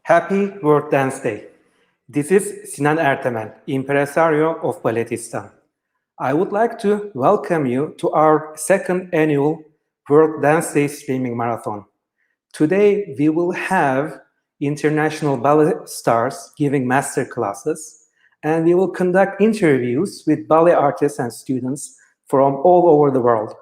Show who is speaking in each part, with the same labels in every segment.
Speaker 1: Happy World Dance Day. This is Sinan Ertemel, Impresario of Balletistan. I would like to welcome you to our second annual World Dance Day streaming marathon. Today, we will have international ballet stars giving master classes, and we will conduct interviews with ballet artists and students from all over the world.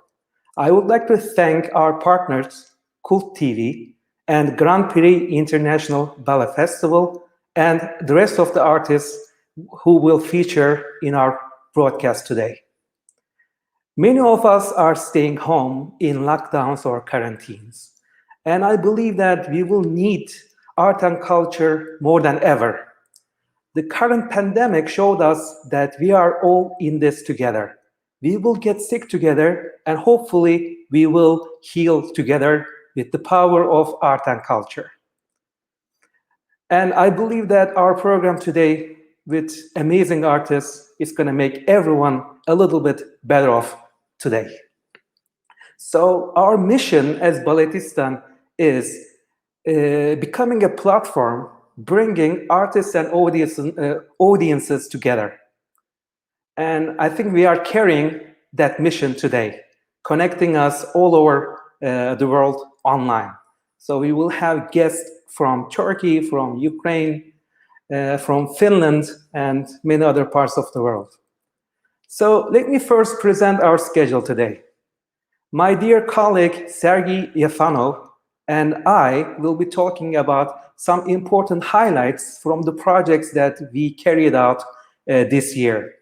Speaker 1: I would like to thank our partners, Cult TV and Grand Prix International Ballet Festival, and the rest of the artists who will feature in our broadcast today. Many of us are staying home in lockdowns or quarantines, and I believe that we will need art and culture more than ever. The current pandemic showed us that we are all in this together. We will get sick together, and hopefully we will heal together with the power of art and culture. And I believe that our program today with amazing artists is going to make everyone a little bit better off today. So our mission as Balletistan is becoming a platform bringing artists and audiences together. And I think we are carrying that mission today, connecting us all over the world online. So we will have guests from Turkey, from Ukraine, from Finland, and many other parts of the world. So let me first present our schedule today. My dear colleague, Sergiy Yefanov, and I will be talking about some important highlights from the projects that we carried out this year.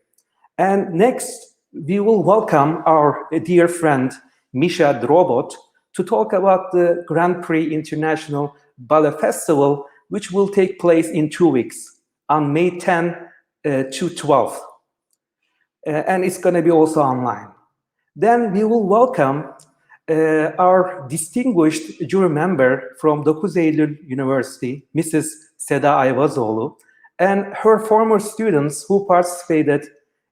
Speaker 1: And next, we will welcome our dear friend, Misha Drobot, to talk about the Grand Prix International Ballet Festival, which will take place in 2 weeks, on May 10 to 12. And it's going to be also online. Then we will welcome our distinguished jury member from 9 Eylül University, Mrs. Seda Ayvazoğlu, and her former students who participated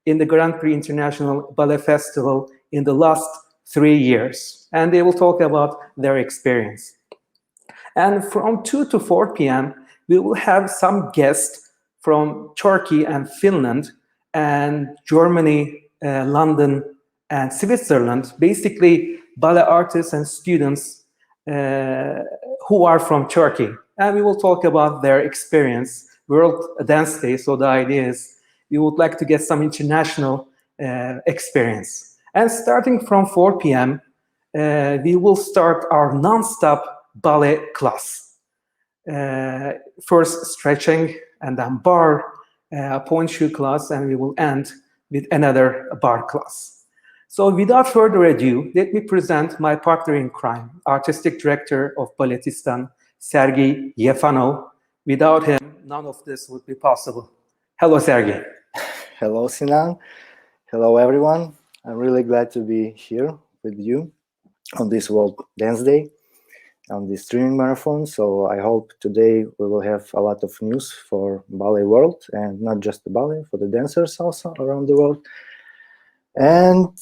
Speaker 1: in the Grand Prix International Ballet Festival in the last 3 years. And they will talk about their experience. And from 2 to 4 p.m., we will have some guests from Turkey and Finland and Germany, London, and Switzerland, basically ballet artists and students who are from Turkey. And we will talk about their experience, World Dance Day. So the idea is we would like to get some international experience. And starting from 4 p.m., we will start our non-stop ballet class. First stretching and then bar, point shoe class, and we will end with another bar class. So without further ado, let me present my partner in crime, artistic director of Balletistan, Sergiy Yefanov. Without him, none of this would be possible. Hello, Sergiy.
Speaker 2: Hello, Sinan. Hello, everyone. I'm really glad to be here with you on this World Dance Day, on this streaming marathon. So I hope today we will have a lot of news for ballet world, and not just the ballet, for the dancers also around the world. And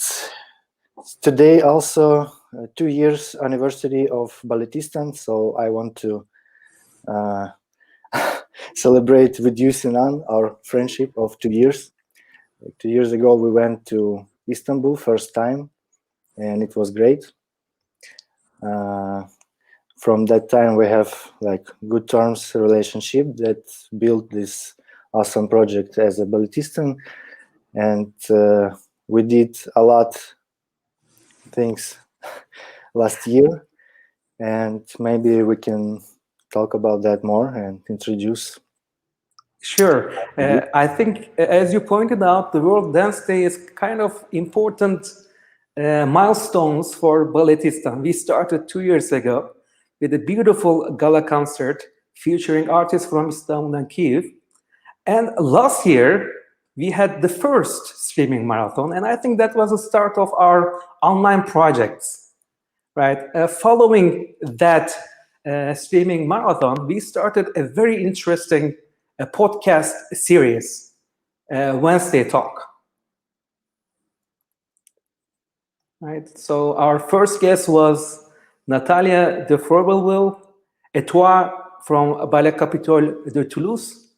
Speaker 2: today also 2 years anniversary of Balletistan. So I want to celebrate with you, Sinan, our friendship of 2 years. 2 years ago, we went to Istanbul first time, and it was great. From that time, we have like good terms relationship that built this awesome project as a Balletistan, and we did a lot things last year, and maybe we can talk about that more and introduce.
Speaker 1: Sure. I think, as you pointed out, the World Dance Day is kind of important milestones for Balletistan. We started 2 years ago with a beautiful gala concert featuring artists from Istanbul and Kyiv. And last year, we had the first streaming marathon, and I think that was the start of our online projects, right? Following that streaming marathon, we started a very interesting podcast series, Wednesday Talk. Right. So our first guest was Natalia de Forbelville, Et toi, from Ballet Capitole de Toulouse.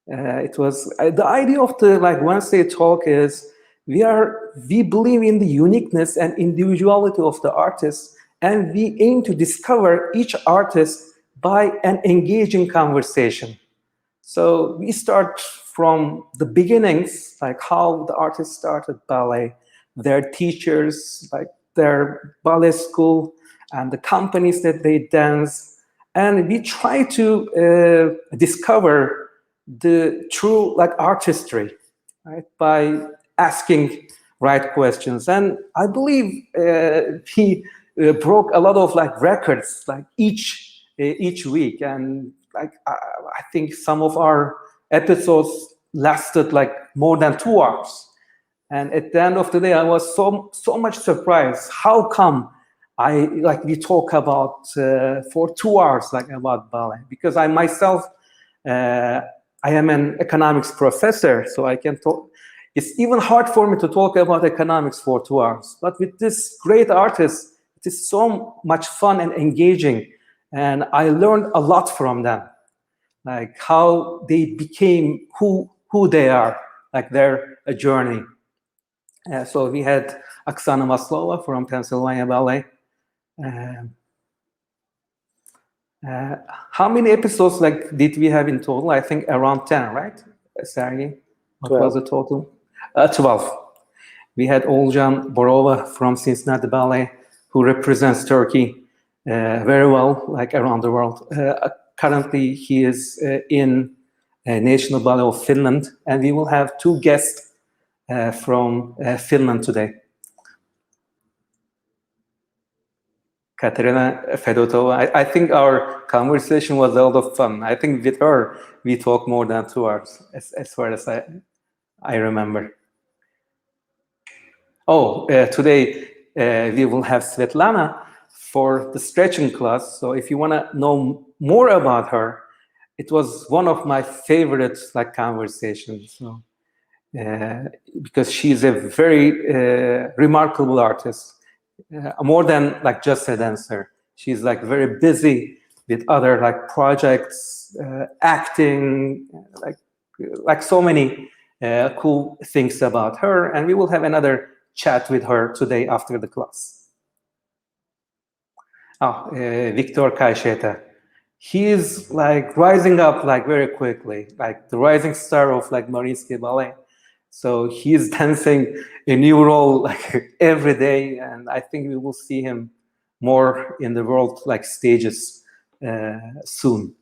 Speaker 1: It was the idea of the Wednesday talk is we believe in the uniqueness and individuality of the artists, and we aim to discover each artist by an engaging conversation. So we start from the beginnings, like how the artists started ballet, their teachers, like their ballet school, and the companies that they dance, and we try to discover the true artistry, right, by asking right questions. And I believe he broke a lot of records each week, and I think some of our episodes lasted more than 2 hours. And at the end of the day, I was so much surprised. How come we talk about for 2 hours about ballet? Because I myself I am an economics professor, so I can talk. It's even hard for me to talk about economics for 2 hours. But with this great artist, it is so much fun and engaging, and I learned a lot from them, like how they became who they are, like their journey. So we had Oksana Maslova from Pennsylvania Ballet. How many episodes did we have in total? I think around 10, right, Sergiy? What
Speaker 2: 12.
Speaker 1: was the total? 12. We had Oljan Borova from Cincinnati Ballet, who represents Turkey very well, around the world. Currently, he is in National Ballet of Finland, and we will have 2 guests from Finland today. Katerina Fedotova. I think our conversation was a lot of fun. I think with her, we talked more than 2 hours, as far as I remember. Oh, today we will have Svetlana for the stretching class. So if you want to know more about her, it was one of my favorite conversations. So, because she's a very remarkable artist. More than just a dancer. She's very busy with other projects, acting, so many cool things about her. And we will have another chat with her today after the class. Victor Kaisheta. He is rising up very quickly, the rising star of Mariinsky Ballet. So he's dancing a new role every day, and I think we will see him more in the world stages soon.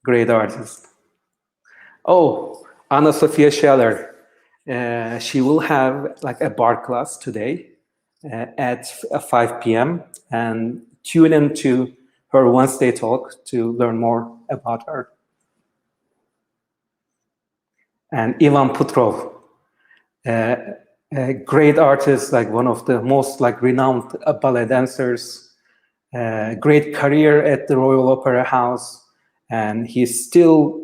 Speaker 1: Great artist. Oh, Anna Sophia Scheller. She will have a bar class today at 5 p.m. and tune into her Wednesday talk to learn more about her. And Ivan Putrov, a great artist, one of the most renowned ballet dancers, great career at the Royal Opera House, and he's still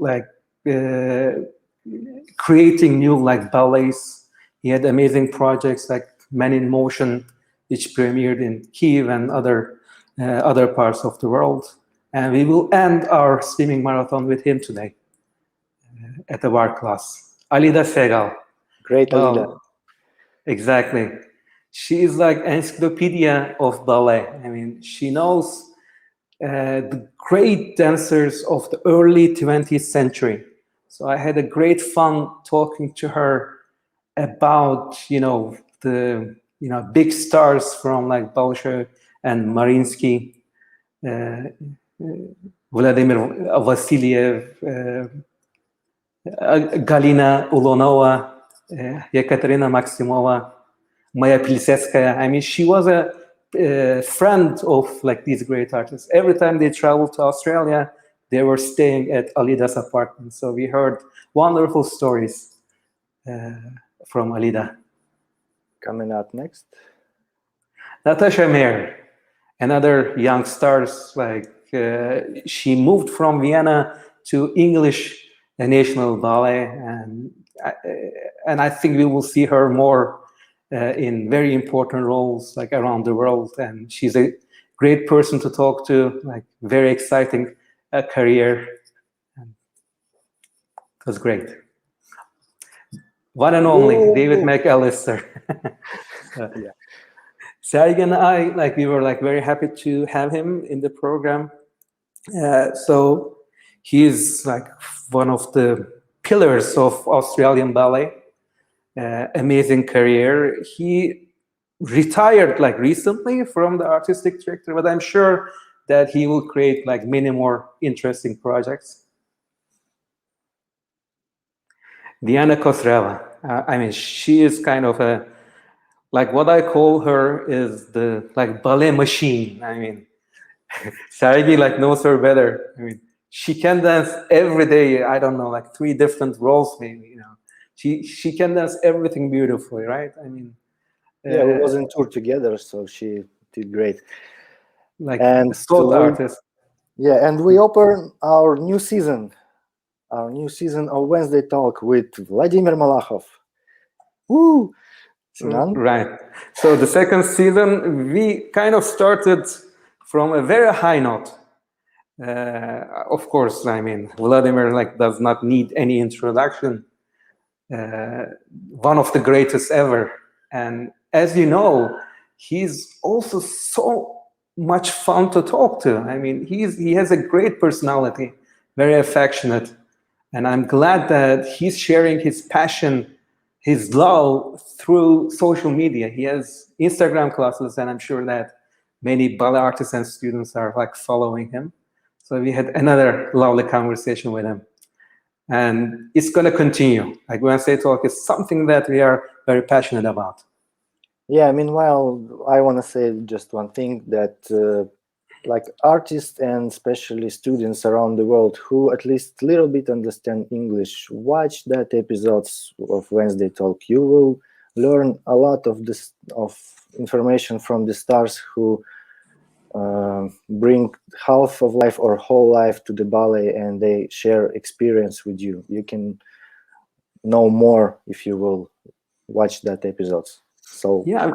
Speaker 1: creating new ballets. He had amazing projects Men in Motion, which premiered in Kyiv and other parts of the world. And we will end our swimming marathon with him today at the bar class. Alida Segal.
Speaker 2: Great Alida.
Speaker 1: Exactly. She is encyclopedia of ballet. I mean, she knows the great dancers of the early 20th century. So I had a great fun talking to her about, the big stars from Bolshoi and Mariinsky, Vladimir Vasiliev, Galina Ulonova, Yekaterina Maximova, Maya Plisetskaya. I mean, she was a friend of these great artists. Every time they traveled to Australia, they were staying at Alida's apartment. So we heard wonderful stories from Alida.
Speaker 2: Coming up next,
Speaker 1: Natasha Mayer, another young star. She moved from Vienna to English National Ballet, and I think we will see her more in very important roles around the world. And she's a great person to talk to, like very exciting career. And it was great. One and only David McAllister.
Speaker 2: Yeah.
Speaker 1: Sergiy and I, like, we were like very happy to have him in the program. So he is like one of the pillars of Australian ballet. Amazing career. He retired like recently from the artistic director, but I'm sure that he will create like many more interesting projects. Diana Kostreva. I mean, she is kind of a, like, what I call her is the like ballet machine. I mean, Sergiy like knows her better. I mean, she can dance every day. I don't know, like 3 different roles, maybe. You know, she can dance everything beautifully, right? I mean,
Speaker 2: Yeah, we was in tour together, so she did great.
Speaker 1: like
Speaker 2: And
Speaker 1: a thought artist.
Speaker 2: Yeah, and we open our new season of Wednesday Talk with Vladimir Malakhov. Woo! Sinan?
Speaker 1: Right. So the second season, we kind of started from a very high note. Of course, I mean, Vladimir like does not need any introduction. One of the greatest ever. And as you know, he's also so much fun to talk to. I mean, he has a great personality, very affectionate. And I'm glad that he's sharing his passion, his love through social media. He has Instagram classes, and I'm sure that many ballet artists and students are like following him. So we had another lovely conversation with him. And it's going to continue. Like Wednesday Talk is something that we are very passionate about.
Speaker 2: Yeah, meanwhile, I want to say just one thing, that like artists and especially students around the world who at least a little bit understand English, watch that episodes of Wednesday Talk. You will learn a lot of this of information from the stars who bring half of life or whole life to the ballet, and they share experience with you. You can know more if you will watch that episodes. So
Speaker 1: yeah,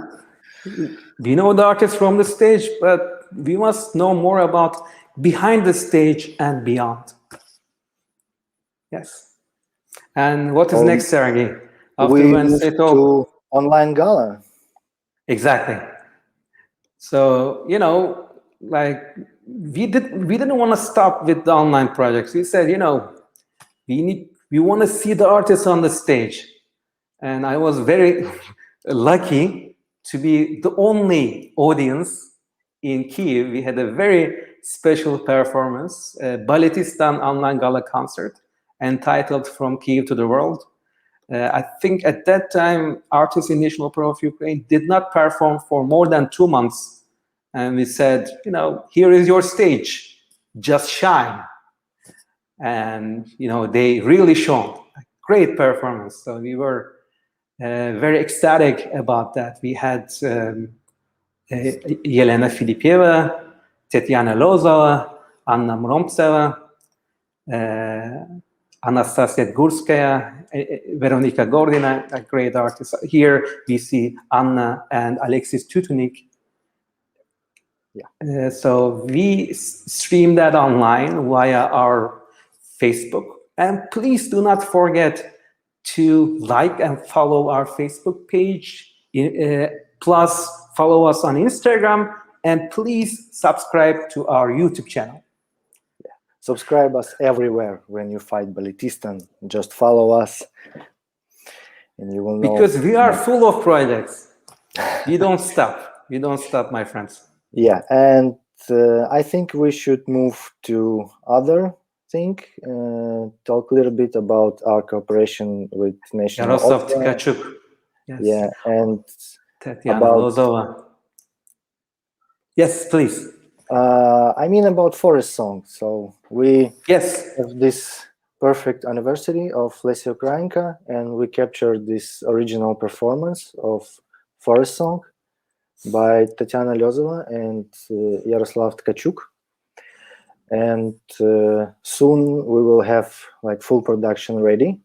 Speaker 1: we know the artists from the stage, but we must know more about behind the stage and beyond. Yes. And what is next, Sergiy? After
Speaker 2: we
Speaker 1: Wednesday
Speaker 2: moved
Speaker 1: Talk?
Speaker 2: to online gala.
Speaker 1: Exactly. So, you know, like we didn't want to stop with the online projects. We said, you know, we want to see the artists on the stage. And I was very lucky to be the only audience in Kiev. We had a very special performance, a Balletistan online gala concert entitled From Kiev to the World. I think at that time, Artists in National Opera of Ukraine did not perform for more than 2 months. And we said, you know, here is your stage, just shine. And, you know, they really shone. Great performance. So we were very ecstatic about that. We had Yelena Filipieva, Tetiana Lozova, Anna Mromtseva, Anastasia Gurskaya, Veronika Gordina, a great artist. Here we see Anna and Alexis Tutunik.
Speaker 2: Yeah.
Speaker 1: So we stream that online via our Facebook. And please do not forget to like and follow our Facebook page. Plus, follow us on Instagram. And please subscribe to our YouTube channel.
Speaker 2: Subscribe us everywhere when you fight Balletistan. Just follow us and you will know.
Speaker 1: Because we are full of projects. We don't stop. We don't stop, my friends.
Speaker 2: Yeah, and I think we should move to other thing. Talk a little bit about our cooperation with National
Speaker 1: Yaroslav
Speaker 2: Opera.
Speaker 1: Tkachuk. Yes.
Speaker 2: Yeah, and
Speaker 1: Tetiana
Speaker 2: about
Speaker 1: Lozova. Yes, please.
Speaker 2: I mean about Forest Song. So we
Speaker 1: Yes.
Speaker 2: have this perfect anniversary of Lesya Ukrainka, and we captured this original performance of Forest Song by Tatiana Lyozova and Yaroslav Tkachuk. And soon we will have like full production ready.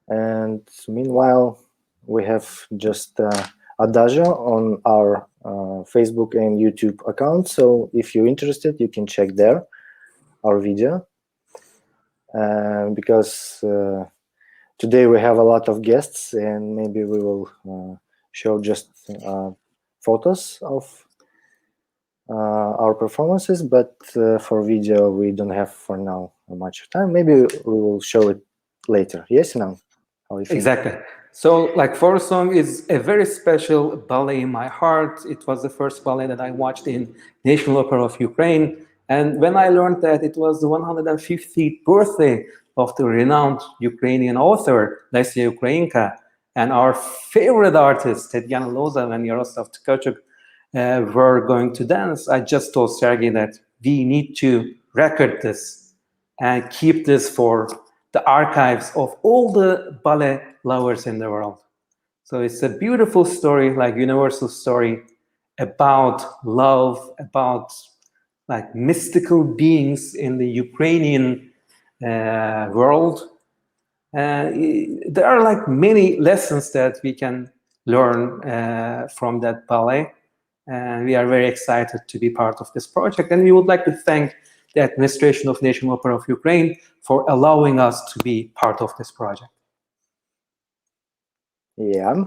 Speaker 2: And meanwhile, we have just Adagio on our Facebook and YouTube account. So if you're interested, you can check there our video. Because today we have a lot of guests, and maybe we will show just photos of our performances, but for video we don't have for now much time. Maybe we will show it later. Yes, Sinan? How do you think?
Speaker 1: Exactly. So, like, Forest Song is a very special ballet in my heart. It was the first ballet that I watched in National Opera of Ukraine. And when I learned that it was the 150th birthday of the renowned Ukrainian author, Lesya Ukrainka, and our favorite artists, Tetiana Lozov and Yaroslav Tkachuk, were going to dance, I just told Sergiy that we need to record this and keep this for the archives of all the ballet lovers in the world. So it's a beautiful story, like universal story about love, about like mystical beings in the Ukrainian world. There are like many lessons that we can learn from that ballet. And we are very excited to be part of this project. And we would like to thank the administration of National Opera of Ukraine for allowing us to be part of this project.
Speaker 2: Yeah,